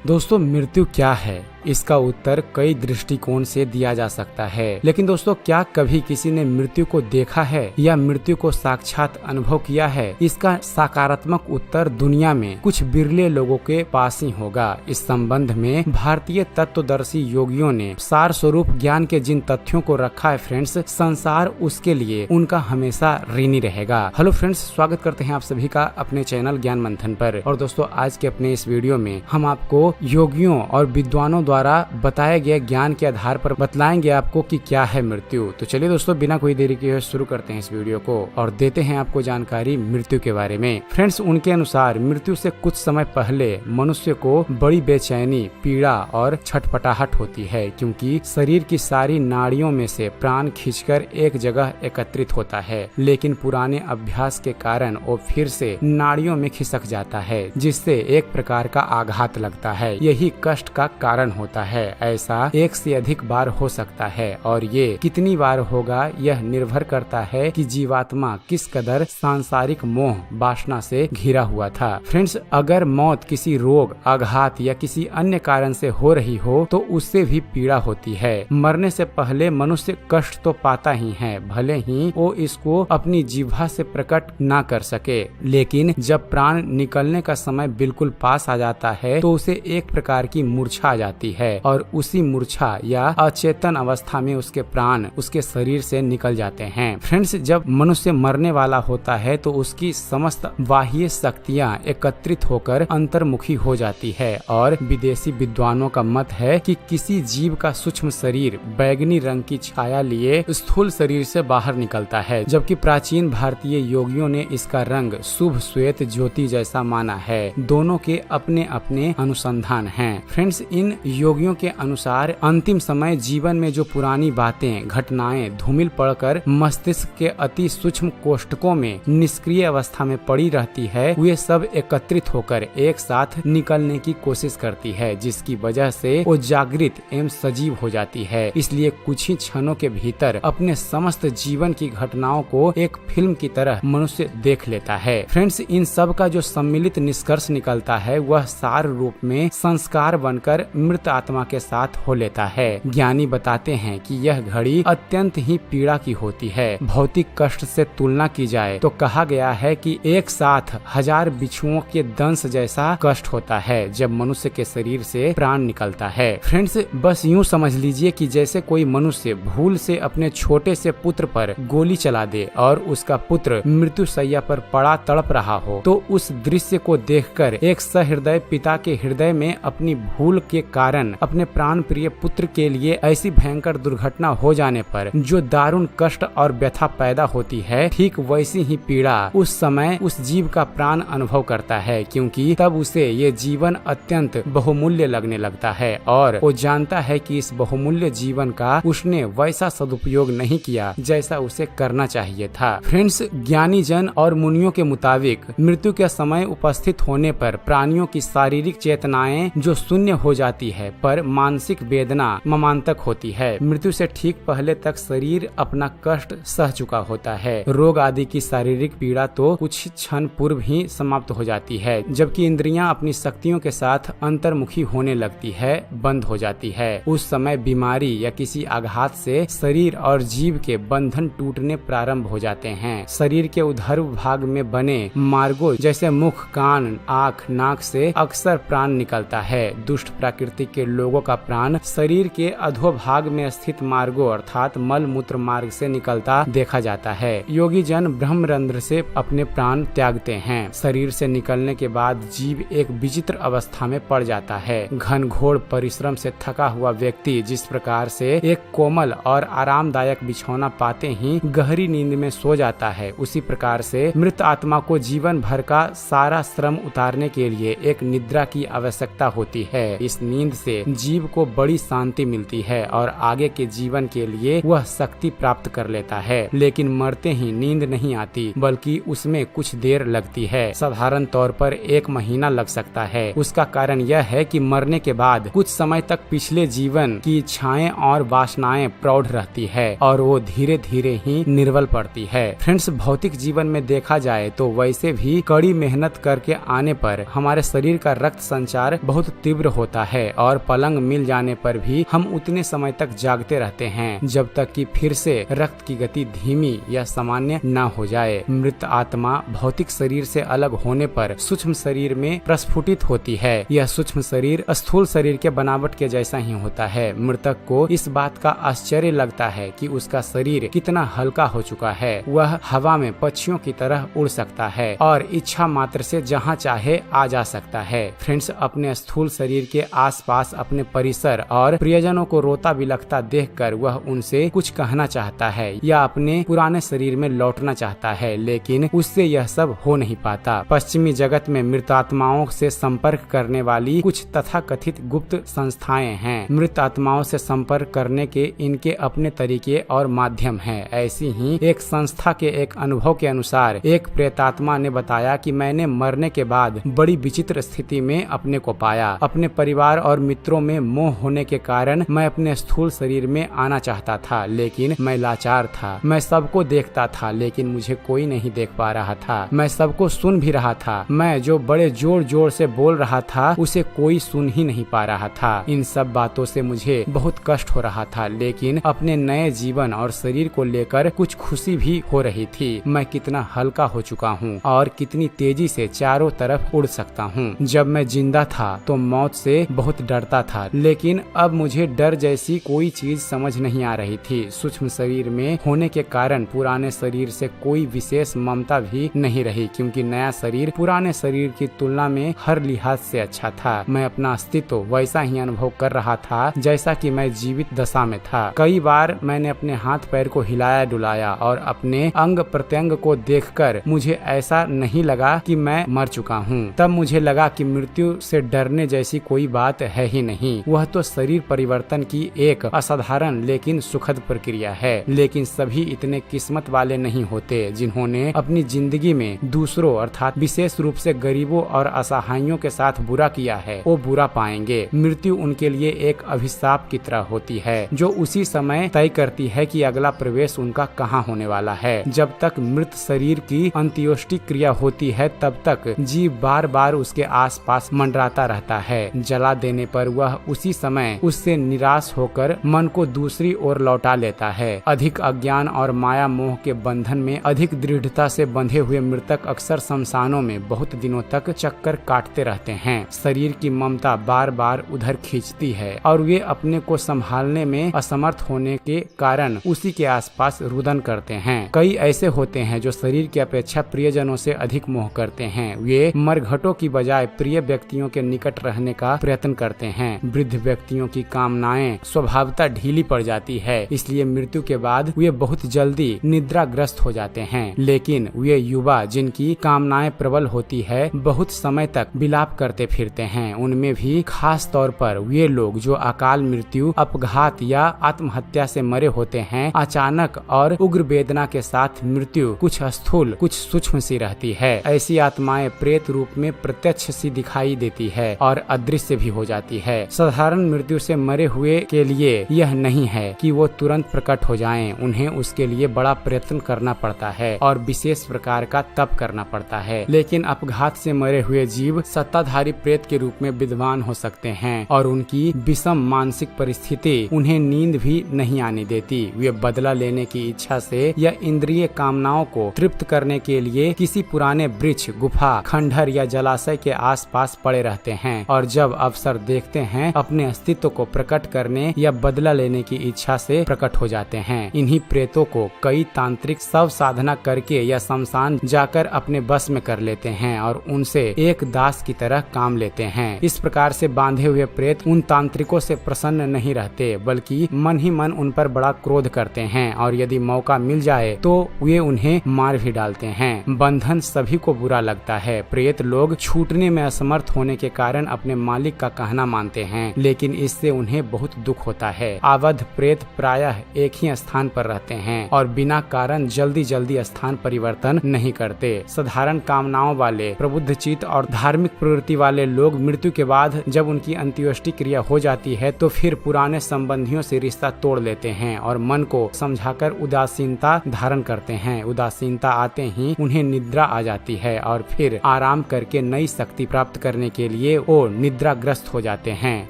दोस्तों, मृत्यु क्या है? इसका उत्तर कई दृष्टिकोण से दिया जा सकता है, लेकिन दोस्तों, क्या कभी किसी ने मृत्यु को देखा है या मृत्यु को साक्षात अनुभव किया है? इसका सकारात्मक उत्तर दुनिया में कुछ बिरले लोगों के पास ही होगा। इस संबंध में भारतीय तत्वदर्शी योगियों ने सार स्वरूप ज्ञान के जिन तथ्यों को रखा है फ्रेंड्स, संसार उसके लिए उनका हमेशा ऋणी रहेगा। हेलो फ्रेंड्स, स्वागत करते हैं आप सभी का अपने चैनल ज्ञान मंथन पर। और दोस्तों, आज के अपने इस वीडियो में हम आपको योगियों और विद्वानों द्वारा बताए गए ज्ञान के आधार पर बतलाएंगे आपको कि क्या है मृत्यु। तो चलिए दोस्तों, बिना कोई देरी किए शुरू करते हैं इस वीडियो को और देते हैं आपको जानकारी मृत्यु के बारे में। फ्रेंड्स, उनके अनुसार मृत्यु से कुछ समय पहले मनुष्य को बड़ी बेचैनी, पीड़ा और छटपटाहट होती है, क्योंकि शरीर की सारी नाड़ियों में से प्राण खींचकर एक जगह एकत्रित होता है, लेकिन पुराने अभ्यास के कारण वो फिर से नाड़ियों में खिसक जाता है, जिससे एक प्रकार का आघात लगता है। यही कष्ट का कारण होता है। ऐसा एक से अधिक बार हो सकता है और ये कितनी बार होगा यह निर्भर करता है कि जीवात्मा किस कदर सांसारिक मोह वासना से घिरा हुआ था। फ्रेंड्स, अगर मौत किसी रोग, आघात या किसी अन्य कारण से हो रही हो तो उससे भी पीड़ा होती है। मरने से पहले मनुष्य कष्ट तो पाता ही है, भले ही वो इसको अपनी जिह्वा से प्रकट ना कर सके, लेकिन जब प्राण निकलने का समय बिल्कुल पास आ जाता है तो उसे एक प्रकार की मूर्छा आ जाती है और उसी मूर्छा या अचेतन अवस्था में उसके प्राण उसके शरीर से निकल जाते हैं। फ्रेंड्स, जब मनुष्य मरने वाला होता है तो उसकी समस्त बाह्य शक्तियां एकत्रित होकर अंतर्मुखी हो जाती है और विदेशी विद्वानों का मत है कि किसी जीव का सूक्ष्म शरीर बैगनी रंग की छाया लिए स्थूल शरीर से बाहर निकलता है, जबकि प्राचीन भारतीय योगियों ने इसका रंग शुभ श्वेत ज्योति जैसा माना है। दोनों के अपने अपने अनुसंधान हैं। फ्रेंड्स, इन योगियों के अनुसार अंतिम समय जीवन में जो पुरानी बातें, घटनाएं धूमिल पड़कर मस्तिष्क के अति सूक्ष्म कोष्ठकों में निष्क्रिय अवस्था में पड़ी रहती है, वे सब एकत्रित होकर एक साथ निकलने की कोशिश करती है, जिसकी वजह से वो जागृत एवं सजीव हो जाती है। इसलिए कुछ ही क्षणों के भीतर अपने समस्त जीवन की घटनाओं को एक फिल्म की तरह मनुष्य देख लेता है। फ्रेंड्स, इन सब का जो सम्मिलित निष्कर्ष निकलता है वह सार रूप में संस्कार बनकर मृत आत्मा के साथ हो लेता है। ज्ञानी बताते हैं कि यह घड़ी अत्यंत ही पीड़ा की होती है। भौतिक कष्ट से तुलना की जाए तो कहा गया है कि एक साथ 1000 बिच्छुओं के दंश जैसा कष्ट होता है जब मनुष्य के शरीर से प्राण निकलता है। फ्रेंड्स, बस यूं समझ लीजिए कि जैसे कोई मनुष्य भूल से अपने छोटे से पुत्र पर गोली चला दे और उसका पुत्र मृत्यु शैया पर पड़ा तड़प रहा हो, तो उस दृश्य को देखकर एक सहृदय पिता के हृदय में अपनी भूल के कारण अपने प्राण प्रिय पुत्र के लिए ऐसी भयंकर दुर्घटना हो जाने पर जो दारुण कष्ट और व्यथा पैदा होती है, ठीक वैसी ही पीड़ा उस समय उस जीव का प्राण अनुभव करता है, क्योंकि तब उसे ये जीवन अत्यंत बहुमूल्य लगने लगता है और वो जानता है कि इस बहुमूल्य जीवन का उसने वैसा सदुपयोग नहीं किया जैसा उसे करना चाहिए था। फ्रेंड्स, ज्ञानी जन और मुनियों के मुताबिक मृत्यु के समय उपस्थित होने पर प्राणियों की शारीरिक चेतनाएं जो शून्य हो जाती है, पर मानसिक वेदना ममांतक होती है। मृत्यु से ठीक पहले तक शरीर अपना कष्ट सह चुका होता है। रोग आदि की शारीरिक पीड़ा तो कुछ क्षण पूर्व ही समाप्त हो जाती है, जबकि इंद्रियां अपनी शक्तियों के साथ अंतर्मुखी होने लगती है, बंद हो जाती है। उस समय बीमारी या किसी आघात से शरीर और जीव के बंधन टूटने प्रारंभ हो जाते हैं। शरीर के उधर्व भाग में बने मार्गों जैसे मुख, कान, आँख, नाक से अक्सर प्राण निकलता है। दुष्ट प्रकृति के लोगों का प्राण शरीर के अधोभाग में स्थित मार्गों अर्थात मल मूत्र मार्ग से निकलता देखा जाता है। योगी जन ब्रह्मरंध्र से अपने प्राण त्यागते हैं। शरीर से निकलने के बाद जीव एक विचित्र अवस्था में पड़ जाता है। घनघोर परिश्रम से थका हुआ व्यक्ति जिस प्रकार से एक कोमल और आरामदायक बिछौना पाते ही गहरी नींद में सो जाता है, उसी प्रकार से मृत आत्मा को जीवन भर का सारा श्रम उतारने के लिए एक निद्रा की आवश्यकता होती है। इस नींद से जीव को बड़ी शांति मिलती है और आगे के जीवन के लिए वह शक्ति प्राप्त कर लेता है। लेकिन मरते ही नींद नहीं आती, बल्कि उसमें कुछ देर लगती है। साधारण तौर पर 1 महीना लग सकता है। उसका कारण यह है कि मरने के बाद कुछ समय तक पिछले जीवन की इच्छाएं और वासनाएं प्रौढ़ रहती है और वो धीरे धीरे ही निर्बल पड़ती है। फ्रेंड्स, भौतिक जीवन में देखा जाए तो वैसे भी कड़ी मेहनत करके आने पर हमारे शरीर का रक्त संचार बहुत तीव्र होता है और पलंग मिल जाने पर भी हम उतने समय तक जागते रहते हैं जब तक कि फिर से रक्त की गति धीमी या सामान्य न हो जाए। मृत आत्मा भौतिक शरीर से अलग होने पर सूक्ष्म शरीर में प्रस्फुटित होती है। यह सूक्ष्म शरीर स्थूल शरीर के बनावट के जैसा ही होता है। मृतक को इस बात का आश्चर्य लगता है कि उसका शरीर कितना हल्का हो चुका है। वह हवा में पक्षियों की तरह उड़ सकता है और इच्छा मात्र से जहाँ चाहे आ जा सकता है। फ्रेंड्स, अपने स्थूल शरीर के आसपास अपने परिसर और प्रियजनों को रोता बिलखता देखकर वह उनसे कुछ कहना चाहता है या अपने पुराने शरीर में लौटना चाहता है, लेकिन उससे यह सब हो नहीं पाता। पश्चिमी जगत में मृत आत्माओं से संपर्क करने वाली कुछ तथाकथित गुप्त संस्थाएं हैं। मृत आत्माओं से संपर्क करने के इनके अपने तरीके और माध्यम हैं। ऐसी ही एक संस्था के एक अनुभव के अनुसार एक प्रेतात्मा ने बताया कि मैंने मरने के बाद बड़ी विचित्र स्थिति में अपने को पाया। अपने परिवार और मित्रों में मोह होने के कारण मैं अपने स्थूल शरीर में आना चाहता था, लेकिन मैं लाचार था। मैं सबको देखता था लेकिन मुझे कोई नहीं देख पा रहा था। मैं सबको सुन भी रहा था। मैं जो बड़े जोर जोर से बोल रहा था उसे कोई सुन ही नहीं पा रहा था। इन सब बातों से मुझे बहुत कष्ट हो रहा था, लेकिन अपने नए जीवन और शरीर को लेकर कुछ खुशी भी हो रही थी। मैं कितना हल्का हो चुका हूँ और कितनी तेजी से चारों तरफ उड़ सकता हूँ। जब मैं जिंदा था तो मौत से बहुत डरता था, लेकिन अब मुझे डर जैसी कोई चीज समझ नहीं आ रही थी। सूक्ष्म शरीर में होने के कारण पुराने शरीर से कोई विशेष ममता भी नहीं रही, क्योंकि नया शरीर पुराने शरीर की तुलना में हर लिहाज से अच्छा था। मैं अपना अस्तित्व वैसा ही अनुभव कर रहा था जैसा कि मैं जीवित दशा में था। कई बार मैंने अपने हाथ पैर को हिलाया डुलाया और अपने अंग प्रत्यंग को देखकर मुझे ऐसा नहीं लगा कि मैं मर चुका हूँ। तब मुझे लगा कि मृत्यु से डरने जैसी कोई बात है ही नहीं। वह तो शरीर परिवर्तन की एक असाधारण लेकिन सुखद प्रक्रिया है। लेकिन सभी इतने किस्मत वाले नहीं होते जिन्होंने अपनी जिंदगी में दूसरों अर्थात विशेष रूप से गरीबों और असहायों के साथ बुरा किया है। वो बुरा पाएंगे। मृत्यु उनके लिए एक अभिशाप की तरह होती है जो उसी समय तय करती है कि अगला प्रवेश उनका कहाँ होने वाला है। जब तक मृत शरीर की अंत्योष्टि क्रिया होती है तब तक जीव बार बार उसके आसपास मंडराता रहता है। जला देने पर वह उसी समय उससे निराश होकर मन को दूसरी ओर लौटा लेता है। अधिक अज्ञान और माया मोह के बंधन में अधिक दृढ़ता से बंधे हुए मृतक अक्सर शमशानों में बहुत दिनों तक चक्कर काटते रहते हैं। शरीर की ममता बार बार उधर खींचती है और वे अपने को संभालने में असमर्थ होने के कारण उसी के आसपास रुदन करते हैं। कई ऐसे होते हैं जो शरीर की अपेक्षा प्रियजनों से अधिक मोह करते हैं। वे मरघटों की बजाय प्रिय व्यक्तियों के निकट रहने का प्रयत्न करते हैं। वृद्ध व्यक्तियों की कामनाएं स्वभावतः ढीली पड़ जाती है, इसलिए मृत्यु के बाद वे बहुत जल्दी निद्राग्रस्त हो जाते हैं। लेकिन वे युवा जिनकी कामनाएं प्रबल होती है बहुत समय तक विलाप करते फिरते हैं। उनमें भी खास तौर पर वे लोग जो अकाल मृत्यु, अपघात या आत्महत्या से मरे होते हैं। अचानक और उग्र वेदना के साथ मृत्यु कुछ स्थूल कुछ सूक्ष्म सी रहती है। ऐसी आत्माएं प्रेत रूप में प्रत्यक्ष सी दिखाई देती है और अदृश्य भी हो जाती है। साधारण मृत्यु से मरे हुए के लिए यह नहीं है कि वो तुरंत प्रकट हो जाएं। उन्हें उसके लिए बड़ा प्रयत्न करना पड़ता है और विशेष प्रकार का तप करना पड़ता है। लेकिन अपघात से मरे हुए जीव सत्ताधारी प्रेत के रूप में विद्वान हो सकते हैं और उनकी विषम मानसिक परिस्थिति उन्हें नींद भी नहीं आने देती। वे बदला लेने की इच्छा से या इंद्रिय कामनाओं को तृप्त करने के लिए किसी पुराने वृक्ष, गुफा, खंडहर या जलाशय के आसपास पड़े रहते हैं और जब अवसर देखते हैं अपने अस्तित्व को प्रकट करने या बदला लेने की इच्छा से प्रकट हो जाते हैं। इन्हीं प्रेतों को कई तांत्रिक सब साधना करके या शमशान जाकर अपने बस में कर लेते हैं और उनसे एक दास की तरह काम लेते हैं। इस प्रकार से बांधे हुए प्रेत उन तांत्रिकों से प्रसन्न नहीं रहते, बल्कि मन ही मन उन पर बड़ा क्रोध करते हैं और यदि मौका मिल जाए तो वे उन्हें मार भी डालते हैं। बंधन सभी को बुरा लगता है। प्रेत लोग छूटने में असमर्थ होने के कारण अपने मालिक का कहना मानते हैं, लेकिन इससे उन्हें बहुत दुख होता है। अवध प्रेत प्रायः एक ही स्थान पर रहते हैं और बिना कारण जल्दी जल्दी स्थान परिवर्तन नहीं करते। साधारण कामनाओं वाले, प्रबुद्ध चित्त और धार्मिक प्रवृत्ति वाले लोग मृत्यु के बाद जब उनकी अंत्येष्टि क्रिया हो जाती है तो फिर पुराने संबंधियों से रिश्ता तोड़ लेते हैं और मन को समझाकर उदासीनता धारण करते हैं। उदासीनता आते ही उन्हें निद्रा आ जाती है और फिर आराम करके नई शक्ति प्राप्त करने के लिए वो निद्राग्रस्त हो जाते हैं।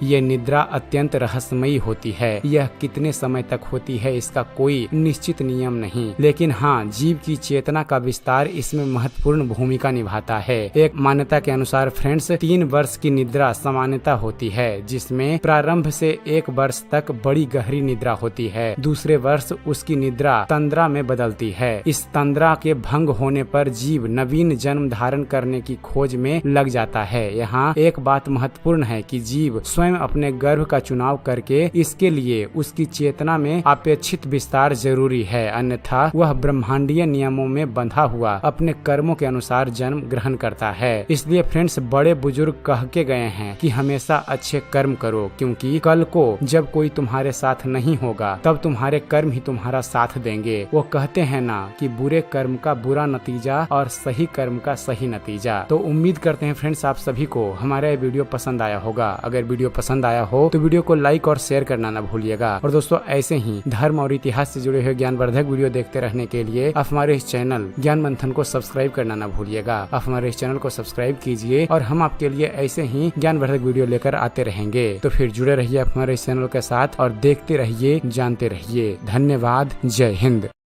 ये निद्रा अत्यंत रहस्यमयी होती है। यह कितने समय तक होती है इसका कोई निश्चित नियम नहीं, लेकिन हाँ, जीव की चेतना का विस्तार इसमें महत्वपूर्ण भूमिका निभाता है। एक मान्यता के अनुसार फ्रेंड्स 3 वर्ष की निद्रा सामान्यता होती है, जिसमें प्रारंभ से 1 वर्ष तक बड़ी गहरी निद्रा होती है। दूसरे वर्ष उसकी निद्रा तंद्रा में बदलती है। इस तंद्रा के भंग होने पर जीव नवीन जन्म धारण करने की खोज में लग जाता है। यहाँ एक बात महत्वपूर्ण है कि जीव स्वयं अपने गर्भ का चुनाव करके इसके लिए उसकी चेतना में अपेक्षित विस्तार जरूरी है, अन्यथा वह ब्रह्मांडीय नियमों में बंधा हुआ अपने कर्मों के अनुसार जन्म ग्रहण करता है। इसलिए फ्रेंड्स, बड़े बुजुर्ग कह के गए हैं कि हमेशा अच्छे कर्म करो, क्योंकि कल को जब कोई तुम्हारे साथ नहीं होगा तब तुम्हारे कर्म ही तुम्हारा साथ देंगे। वो कहते हैं ना कि बुरे कर्म का बुरा नतीजा और सही कर्म का सही नतीजा। तो उम्मीद करते हैं फ्रेंड्स आप सभी को हमारा ये वीडियो पसंद आया होगा। अगर वीडियो पसंद आया हो तो वीडियो को लाइक और शेयर करना न भूलिएगा। और दोस्तों, ऐसे ही धर्म और इतिहास से जुड़े हुए ज्ञानवर्धक वीडियो देखते रहने के लिए आप हमारे इस चैनल ज्ञान मंथन को सब्सक्राइब करना न भूलिएगा। आप हमारे इस चैनल को सब्सक्राइब कीजिए और हम आपके लिए ऐसे ही ज्ञानवर्धक वीडियो लेकर आते रहेंगे। तो फिर जुड़े रहिए आप हमारे इस चैनल के साथ और देखते रहिए, जानते रहिए। धन्यवाद। जय हिंद।